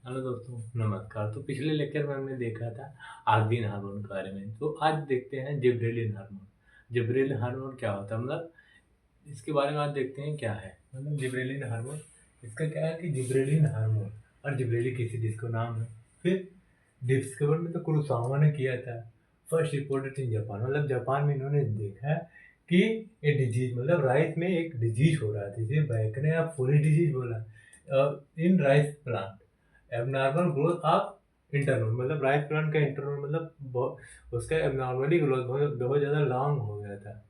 Hello दोस्तों, नमस्कार। तो पिछले लेक्चर में हमने देखा था आक्सीन हार्मोन के बारे में। तो आज देखते हैं जिबरेलिन हार्मोन। जिबरेलिन हार्मोन क्या होता है, मतलब इसके बारे में आज देखते हैं क्या है। मतलब जिबरेलिन हार्मोन, इसका क्या है कि जिबरेलिन हार्मोन और जिबरेलिक एसिड इसको नाम है। फिर डिस्कवर में तो कुरोसावा ने किया था। फर्स्ट रिपोर्टेड इन जापान, मतलब जापान में इन्होंने देखा कि ये डिजीज, मतलब राइस में एक डिजीज हो रहा था, जिसे बैक ने आप फूली डिजीज बोला in rice plant. Abnormal growth of internal, मतलब राइस प्लांट का इंटरनल मतलब उसका एबनॉर्मली ग्रोथ बहुत बहुत ज़्यादा लॉन्ग हो गया था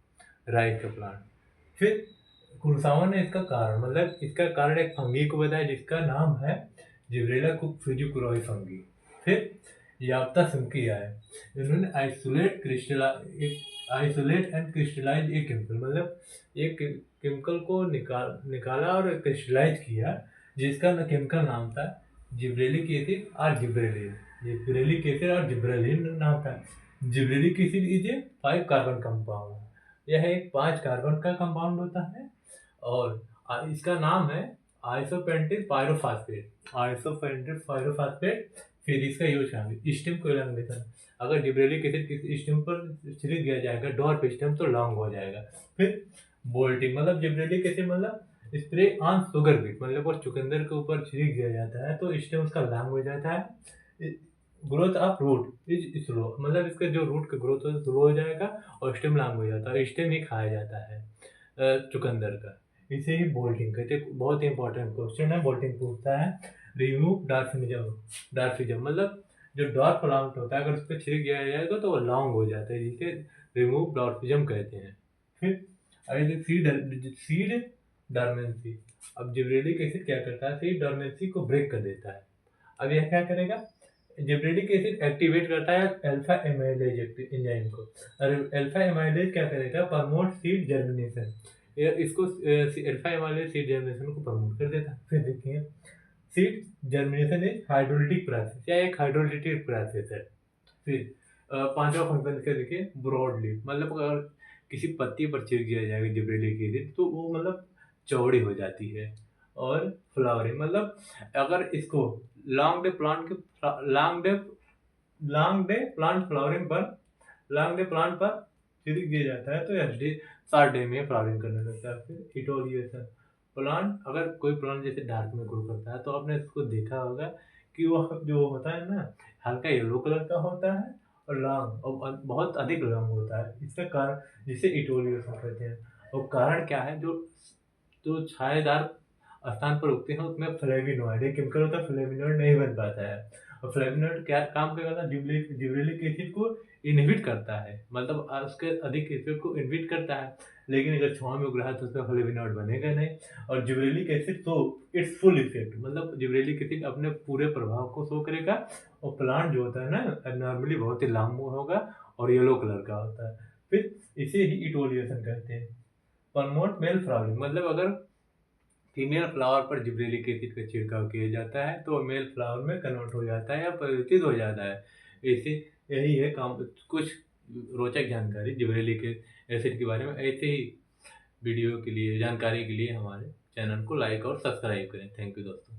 राइस का प्लांट। फिर कुरसावा ने इसका कारण, मतलब इसका कारण एक फंगी को बताया जिसका नाम है जिब्रेला फिजिकुरोई फंगी। फिर याप्ता सुनकी आए, इन्होंने आइसोलेट एंड क्रिस्टलाइज एक केमिकल, मतलब एक केमिकल को निकाला और क्रिस्टलाइज किया, जिसका केमिकल नाम था जिब्रेलिक एसिड और जिब्रेलिन। जिब्रेलिक एसिड और जिब्रेलिन नाम था। Gibberellic acid is a 5 carbon compound. यह एक 5 कार्बन का कंपाउंड होता है और इसका नाम है आइसोपेंटिल पायरोफॉस्फेट। आइसोपेंटिल पायरोफॉस्फेट। फिर इसका यूज करेंगे स्टेम को एलांगेशन। अगर जिब्रेलिक एसिड किसी स्टेम पर छिड़क दिया जाएगा डॉर्प स्टेम तो लॉन्ग हो जाएगा। फिर बोल्टिंग, मतलब जिब्रेलिक एसिड मतलब स्प्रे ऑन शुगर बीट, मतलब वो चुकंदर के ऊपर छिड़क दिया जाता है तो स्टेम उसका लॉन्ग हो जाता है। Growth of root is slow, मतलब इसका जो रूट का ग्रोथ है स्लो हो जाएगा और स्टेम लॉन्ग हो जाता है। स्टेम ही खाया जाता है चुकंदर का। इसे ही बोल्टिंग कहते हैं। बहुत ही इंपॉर्टेंट क्वेश्चन है, बोल्टिंग पूछता है। रिमूव डार्फिनिज्म। डार्फिज्म मतलब जो डॉर्फ प्लांट होता है, अगर उस पर छिड़क दिया जाएगा तो वो लॉन्ग हो जाता है, जिसे रिमूव डॉर्फिज्म कहते हैं। फिर अगर सीड डॉर्मेंसी। अब जिब्रेलिक एसिड क्या करता है, सीड डॉर्मेंसी को ब्रेक कर देता है। अब यह क्या करेगा, जिब्रेलिक एसिड एक्टिवेट करता है अल्फा एमाइलेज एंजाइम को। और अल्फा एमाइलेज क्या करेगा, प्रमोट सीड जर्मिनेशन। इसको अल्फा एमाइलेज सीड जर्मिनेशन को प्रमोट कर देता है। फिर देखिए seed germination is hydrolytic process, या एक हाइड्रोलिटिक प्रोसेस है। फिर पांचवा फंक्शन इसका देखिए ब्रॉडली, मतलब अगर किसी पत्ती पर छिड़क दिया जाएगा जिब्रेलिक एसिड तो वो मतलब चौड़ी हो जाती है। और फ्लावरिंग, मतलब अगर इसको लॉन्ग डे प्लांट के लॉन्ग डे प्लांट फ्लावरिंग पर लॉन्ग डे प्लांट पर छिड़क दिया जाता है तो एचडी 60 डे में फ्लावरिंग करने लगता है। फिर इटोलिएशन, प्लांट अगर कोई प्लांट जैसे डार्क में ग्रो करता है तो आपने इसको देखा होगा कि वो जो होता है ना हल्का येलो कलर का होता है और लॉन्ग और बहुत अधिक लॉन्ग होता है। इसका कारण जिसे इटोलिएशन कहते हैं। और कारण क्या है, जो जो छायादार स्थान पर उगते हैं उसमें फ्लेविनॉइड एक केमिकल होता है, फ्लेविनॉइड नहीं बन पाता है। और फ्लेविनॉइड क्या काम करेगा, जिब्रेलिक एसिड को इनहिबिट करता है, मतलब उसके अधिक इफेक्ट को इनहिबिट करता है। लेकिन अगर छांव में उग रहा है तो उसमें फ्लेविनॉइड बनेगा नहीं। और जिब्रेलिक एसिड तो इट्स फुल इफेक्ट, मतलब जिब्रेलिक एसिड अपने पूरे प्रभाव को शो करेगा। और प्लांट जो होता है ना नॉर्मली बहुत ही लंबा होगा और येलो कलर का होता है। फिर इसे ही इटोलिएशन कहते हैं। प्रमोट मेल फ्लावरिंग, मतलब अगर फीमेल फ्लावर पर जिब्रेलिक एसिड का छिड़काव किया जाता है तो मेल फ्लावर में कन्वर्ट हो जाता है या परिवर्तित हो जाता है। ऐसे यही है काम। कुछ रोचक जानकारी जिब्रेलिक एसिड के बारे में। ऐसे ही वीडियो के लिए जानकारी के लिए हमारे चैनल को लाइक और सब्सक्राइब करें। थैंक यू दोस्तों।